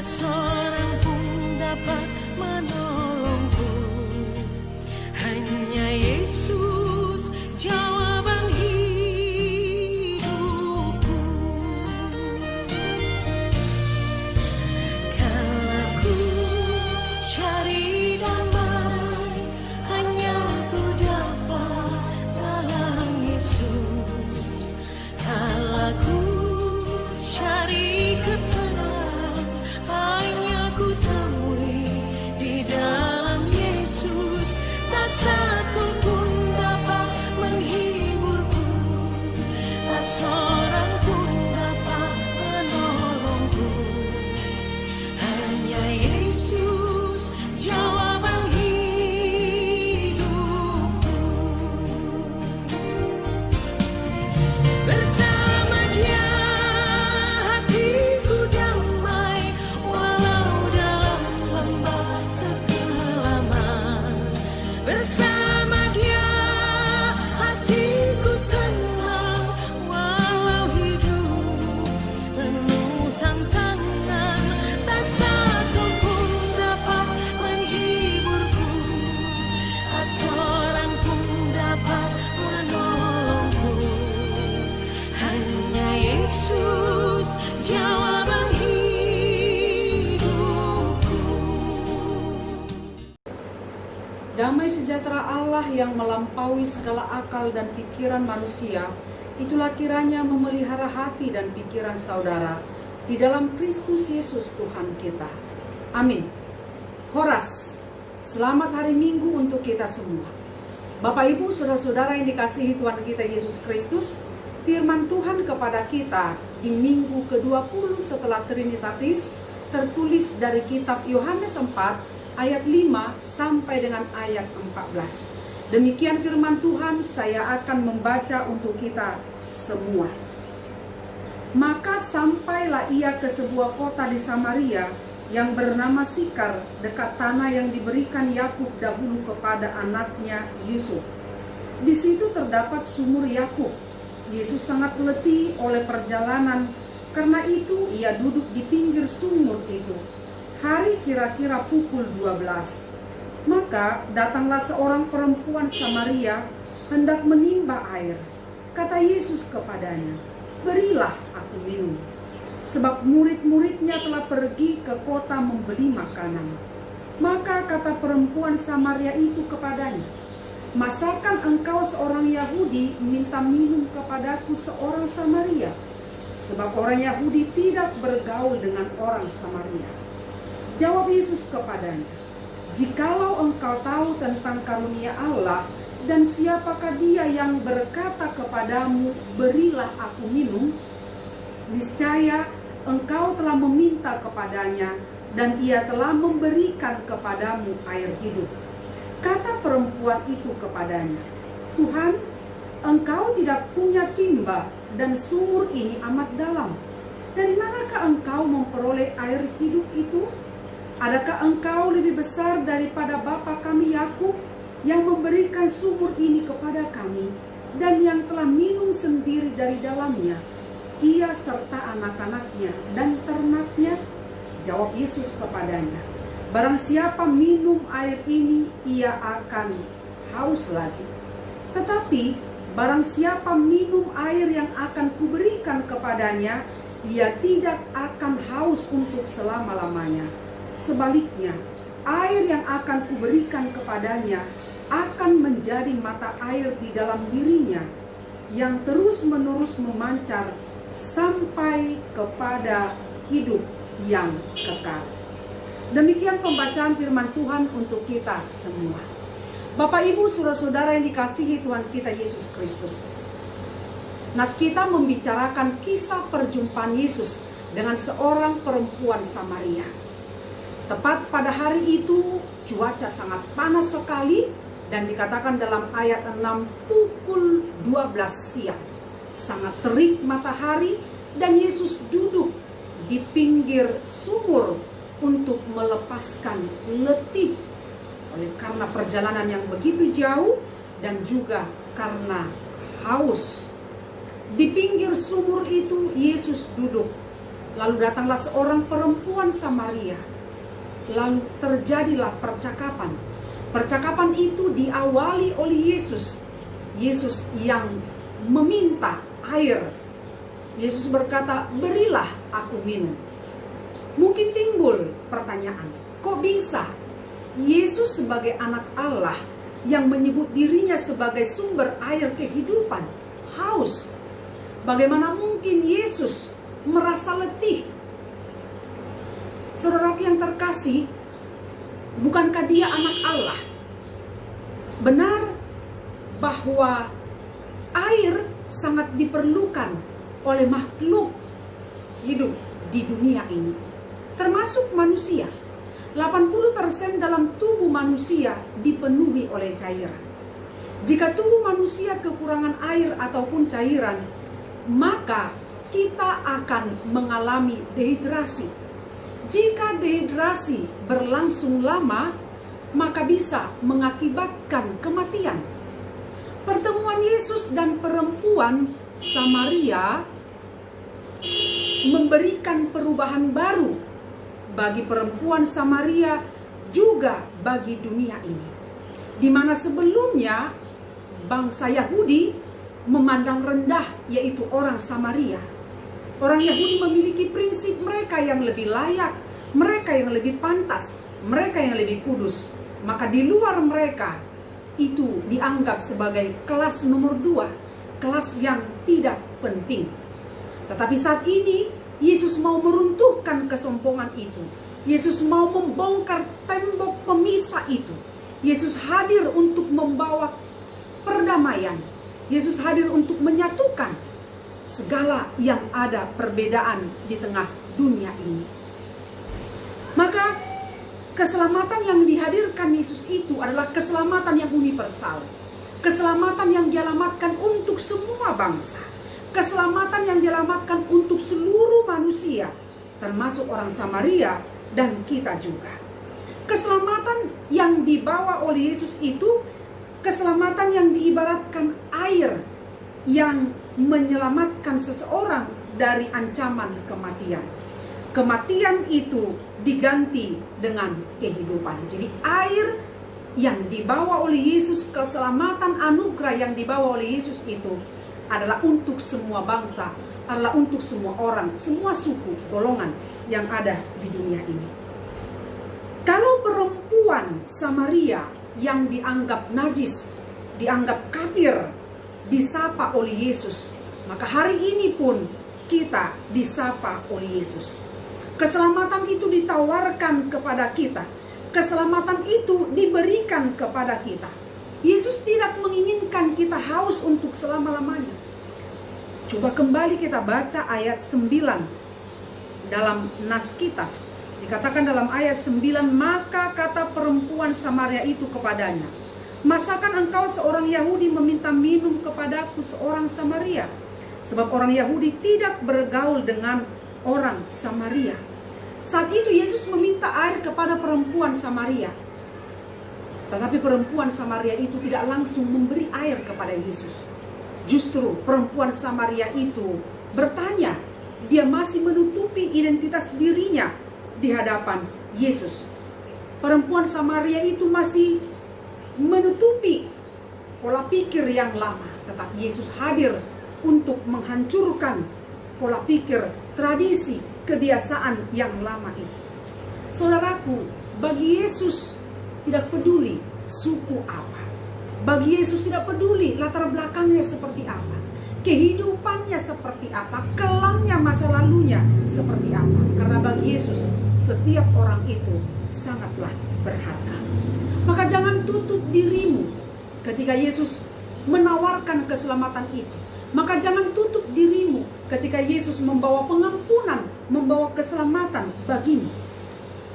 seorang pun dapat menolongku. Hanya Yesus jawaban hidupku. Kalau ku cari damai, hanya ku dapat dalam Yesus. Kalau ku cari ketenangan, hanya ku temui di dalam Yesus. Tak satu pun dapat menghiburku, tak seorang pun dapat menolongku. Hanya Yesus jawaban hidupku. Bersama Dia hatiku damai, walau dalam lembah kekelaman. Bersama Dia hatiku tenang, walau hidup penuh tantangan. Tak satu pun dapat menghiburku, tak seorang pun dapat menolongku. Hanya Yesus jawaban hidupku. Damai sejahtera Allah yang melampaui segala akal dan pikiran manusia, itulah kiranya memelihara hati dan pikiran saudara di dalam Kristus Yesus Tuhan kita. Amin. Horas, selamat hari Minggu untuk kita semua. Bapak Ibu, saudara-saudara yang dikasihi Tuhan kita Yesus Kristus, firman Tuhan kepada kita di minggu ke-20 setelah Trinitatis tertulis dari kitab Yohanes 4 ayat 5 sampai dengan ayat 14. Demikian firman Tuhan, saya akan membaca untuk kita semua. Maka sampailah ia ke sebuah kota di Samaria yang bernama Sikar, dekat tanah yang diberikan Yakub dahulu kepada anaknya Yusuf. Di situ terdapat sumur Yakub. Yesus sangat letih oleh perjalanan, karena itu ia duduk di pinggir sumur itu. Hari kira-kira pukul 12. Maka datanglah seorang perempuan Samaria hendak menimba air. Kata Yesus kepadanya, "Berilah aku minum." Sebab murid-muridnya telah pergi ke kota membeli makanan. Maka kata perempuan Samaria itu kepadanya, "Masakan engkau seorang Yahudi minta minum kepadaku seorang Samaria?" Sebab orang Yahudi tidak bergaul dengan orang Samaria. Jawab Yesus kepadanya, "Jikalau engkau tahu tentang karunia Allah dan siapakah dia yang berkata kepadamu, 'Berilah aku minum,' niscaya engkau telah meminta kepadanya dan ia telah memberikan kepadamu air hidup." Kata perempuan itu kepadanya, "Tuhan, engkau tidak punya timba dan sumur ini amat dalam. Dari manakah engkau memperoleh air hidup itu? Adakah engkau lebih besar daripada bapa kami Yakub yang memberikan sumur ini kepada kami dan yang telah minum sendiri dari dalamnya, ia serta anak-anaknya dan ternaknya?" Jawab Yesus kepadanya, "Barang siapa minum air ini, ia akan haus lagi. Tetapi barang siapa minum air yang akan kuberikan kepadanya, ia tidak akan haus untuk selama-lamanya. Sebaliknya, air yang akan kuberikan kepadanya akan menjadi mata air di dalam dirinya, yang terus-menerus memancar sampai kepada hidup yang kekal." Demikian pembacaan firman Tuhan untuk kita semua. Bapak, Ibu, saudara-saudara yang dikasihi Tuhan kita Yesus Kristus. Nas kita membicarakan kisah perjumpaan Yesus dengan seorang perempuan Samaria. Tepat pada hari itu cuaca sangat panas sekali dan dikatakan dalam ayat 6 pukul 12 siang. Sangat terik matahari dan Yesus duduk di pinggir sumur untuk melepaskan letih oleh karena perjalanan yang begitu jauh dan juga karena haus. Di pinggir sumur itu Yesus duduk Lalu datanglah seorang perempuan Samaria. Lalu terjadilah percakapan. Percakapan itu diawali oleh Yesus. Yesus yang meminta air. Yesus berkata, "Berilah aku minum." Mungkin timbul pertanyaan, kok bisa Yesus sebagai anak Allah yang menyebut dirinya sebagai sumber air kehidupan haus? Bagaimana mungkin Yesus merasa letih? Saudaraku yang terkasih, bukankah dia anak Allah? Benar bahwa air sangat diperlukan oleh makhluk hidup di dunia ini, termasuk manusia. 80% dalam tubuh manusia dipenuhi oleh cairan. Jika tubuh manusia kekurangan air ataupun cairan, maka kita akan mengalami dehidrasi. Jika dehidrasi berlangsung lama, maka bisa mengakibatkan kematian. Pertemuan Yesus dan perempuan Samaria memberikan perubahan baru bagi perempuan Samaria, juga bagi dunia ini. Di mana sebelumnya bangsa Yahudi memandang rendah yaitu orang Samaria. Orang Yahudi memiliki prinsip mereka yang lebih layak, mereka yang lebih pantas, mereka yang lebih kudus. Maka di luar mereka itu dianggap sebagai kelas nomor 2, kelas yang tidak penting. Tetapi saat ini Yesus mau meruntuhkan kesombongan itu. Yesus mau membongkar tembok pemisah itu. Yesus hadir untuk membawa perdamaian. Yesus hadir untuk menyatukan segala yang ada perbedaan di tengah dunia ini. Maka keselamatan yang dihadirkan Yesus itu adalah keselamatan yang universal. Keselamatan yang dialamatkan untuk semua bangsa. Keselamatan yang dialamatkan untuk seluruh manusia, termasuk orang Samaria dan kita juga. Keselamatan yang dibawa oleh Yesus itu keselamatan yang diibaratkan air yang menyelamatkan seseorang dari ancaman kematian. Kematian itu diganti dengan kehidupan. Jadi air yang dibawa oleh Yesus, keselamatan anugerah yang dibawa oleh Yesus itu adalah untuk semua bangsa, adalah untuk semua orang, semua suku, golongan yang ada di dunia ini. Kalau perempuan Samaria yang dianggap najis, dianggap kafir, disapa oleh Yesus, maka hari ini pun kita disapa oleh Yesus. Keselamatan itu ditawarkan kepada kita. Keselamatan itu diberikan kepada kita. Yesus tidak menginginkan kita haus untuk selama-lamanya. Coba kembali kita baca ayat 9 dalam nas kita. Dikatakan dalam ayat 9, maka kata perempuan Samaria itu kepadanya, masakan engkau seorang Yahudi meminta minum kepadaku seorang Samaria? Sebab orang Yahudi tidak bergaul dengan orang Samaria. Saat itu Yesus meminta air kepada perempuan Samaria. Tetapi perempuan Samaria itu tidak langsung memberi air kepada Yesus. Justru perempuan Samaria itu bertanya, dia masih menutupi identitas dirinya di hadapan Yesus. Perempuan Samaria itu masih menutupi pola pikir yang lama. Tetapi Yesus hadir untuk menghancurkan pola pikir, tradisi, kebiasaan yang lama itu. Saudaraku, bagi Yesus tidak peduli suku apa. Bagi Yesus tidak peduli latar belakangnya seperti apa, kehidupannya seperti apa, kelamnya masa lalunya seperti apa. Karena bagi Yesus setiap orang itu sangatlah berharga. Maka jangan tutup dirimu ketika Yesus menawarkan keselamatan itu. Maka jangan tutup dirimu ketika Yesus membawa pengampunan, membawa keselamatan bagimu.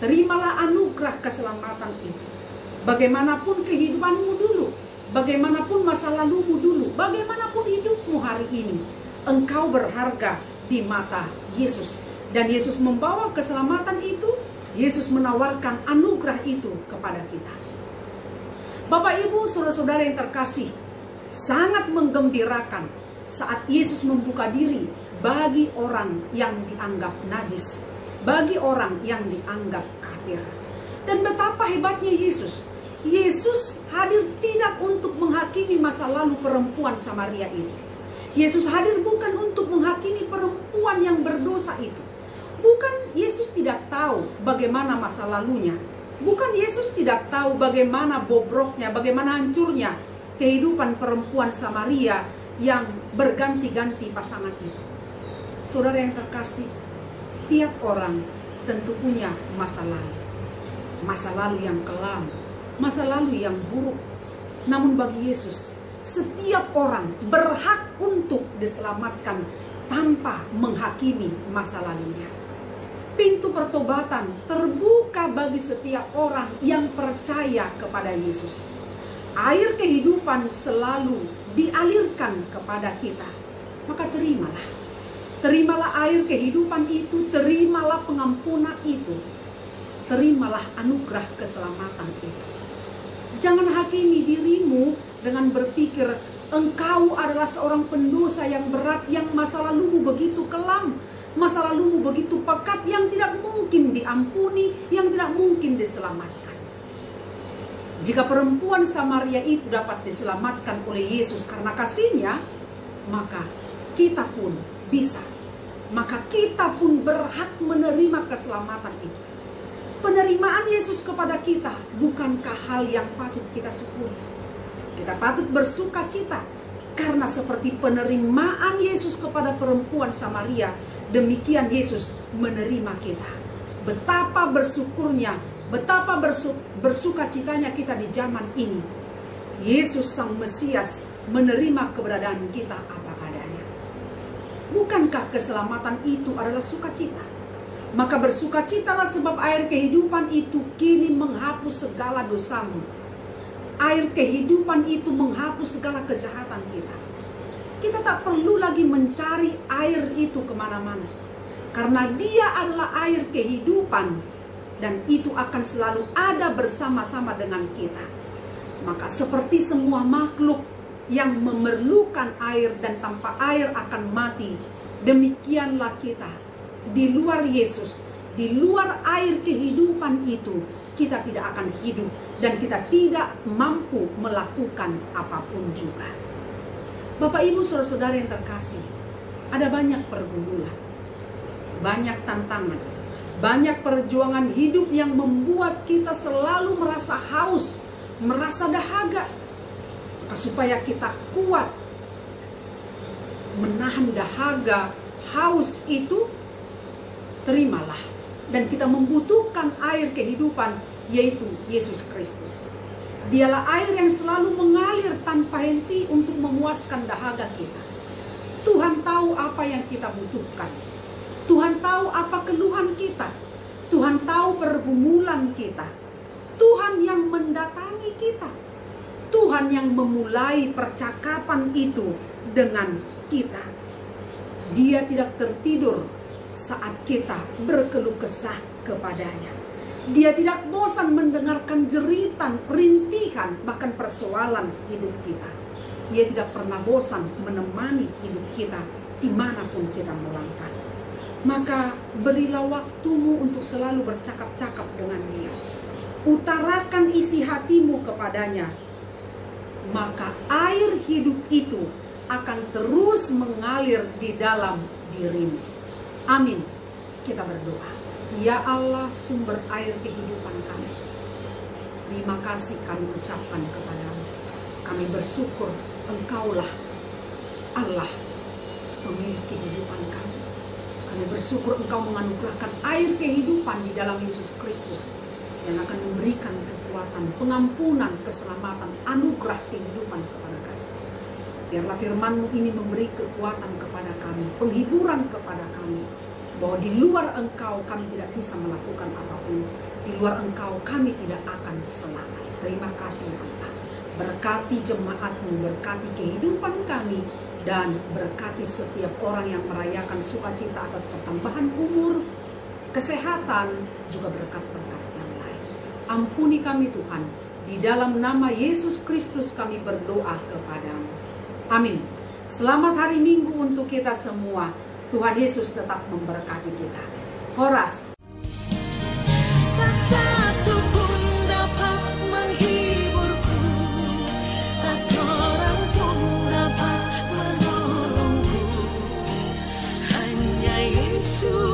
Terimalah anugerah keselamatan itu. Bagaimanapun kehidupanmu dulu, bagaimanapun masa lalumu dulu, bagaimanapun hidupmu hari ini, engkau berharga di mata Yesus. Dan Yesus membawa keselamatan itu, Yesus menawarkan anugerah itu kepada kita. Bapak, Ibu, saudara-saudara yang terkasih, sangat menggembirakan saat Yesus membuka diri bagi orang yang dianggap najis, bagi orang yang dianggap kafir. Dan betapa hebatnya Yesus. Yesus hadir tidak untuk menghakimi masa lalu perempuan Samaria itu. Yesus hadir bukan untuk menghakimi perempuan yang berdosa itu. Bukan Yesus tidak tahu bagaimana masa lalunya. Bukan Yesus tidak tahu bagaimana bobroknya, bagaimana hancurnya kehidupan perempuan Samaria yang berganti-ganti pasangan itu. Saudara yang terkasih, tiap orang tentu punya masa lalu. Masa lalu yang kelam, masa lalu yang buruk. Namun bagi Yesus, setiap orang berhak untuk diselamatkan tanpa menghakimi masa lalunya. Pintu pertobatan terbuka bagi setiap orang yang percaya kepada Yesus. Air kehidupan selalu dialirkan kepada kita. Maka terimalah. Terimalah air kehidupan itu, terimalah pengampunan itu. Terimalah anugerah keselamatan itu. Jangan hakimi dirimu dengan berpikir engkau adalah seorang pendosa yang berat, yang masa lalumu begitu kelam, masa lalumu begitu pekat, yang tidak mungkin diampuni, yang tidak mungkin diselamatkan. Jika perempuan Samaria itu dapat diselamatkan oleh Yesus karena kasih-Nya, maka kita pun bisa. Maka kita pun berhak menerima keselamatan itu. Penerimaan Yesus kepada kita bukankah hal yang patut kita syukuri? Kita patut bersuka cita karena seperti penerimaan Yesus kepada perempuan Samaria, demikian Yesus menerima kita. Betapa bersyukurnya, betapa bersuka citanya kita di zaman ini. Yesus Sang Mesias menerima keberadaan kita apa adanya. Bukankah keselamatan itu adalah sukacita? Maka bersukacitalah sebab air kehidupan itu kini menghapus segala dosamu. Air kehidupan itu menghapus segala kejahatan kita. Kita tak perlu lagi mencari air itu kemana-mana. Karena Dia adalah air kehidupan. Dan itu akan selalu ada bersama-sama dengan kita. Maka seperti semua makhluk yang memerlukan air dan tanpa air akan mati, demikianlah kita. Di luar Yesus, di luar air kehidupan itu, kita tidak akan hidup dan kita tidak mampu melakukan apapun juga. Bapak, Ibu, saudara-saudara yang terkasih, ada banyak pergumulan, banyak tantangan, banyak perjuangan hidup yang membuat kita selalu merasa haus, merasa dahaga. Maka supaya kita kuat menahan dahaga, haus itu, terimalah. Dan kita membutuhkan air kehidupan, yaitu Yesus Kristus. Dialah air yang selalu mengalir tanpa henti untuk memuaskan dahaga kita. Tuhan tahu apa yang kita butuhkan. Tuhan tahu apa keluhan kita. Tuhan tahu pergumulan kita. Tuhan yang mendatangi kita. Tuhan yang memulai percakapan itu dengan kita. Dia tidak tertidur saat kita berkeluh kesah kepadanya. Dia tidak bosan mendengarkan jeritan, rintihan, bahkan persoalan hidup kita. Dia tidak pernah bosan menemani hidup kita dimanapun kita melangkah. Maka berilah waktumu untuk selalu bercakap-cakap dengan Dia. Utarakan isi hatimu kepadanya. Maka air hidup itu akan terus mengalir di dalam dirimu. Amin. Kita berdoa. Ya Allah, sumber air kehidupan kami, terima kasih kami ucapkan kepadamu. Kami bersyukur Engkaulah Allah pemilik kehidupan kami. Kami bersyukur Engkau menganugerahkan air kehidupan di dalam Yesus Kristus yang akan memberikan kekuatan, pengampunan, keselamatan, anugerah kehidupan kepada kami. Biarlah firman-Mu ini memberi kekuatan kepada kami, penghiburan kepada kami, bahwa di luar Engkau kami tidak bisa melakukan apapun. Di luar Engkau kami tidak akan selamat. Terima kasih Allah. Berkati jemaat-Mu, berkati kehidupan kami, dan berkati setiap orang yang merayakan sukacita atas pertambahan umur, kesehatan, juga berkat-berkat yang lain. Ampuni kami Tuhan. Di dalam nama Yesus Kristus kami berdoa kepadamu. Amin. Selamat hari Minggu untuk kita semua. Tuhan Yesus tetap memberkati kita. Horas. Tak satu pun dapat menghiburku, tak seorang pun dapat menolongku. Hanya Yesus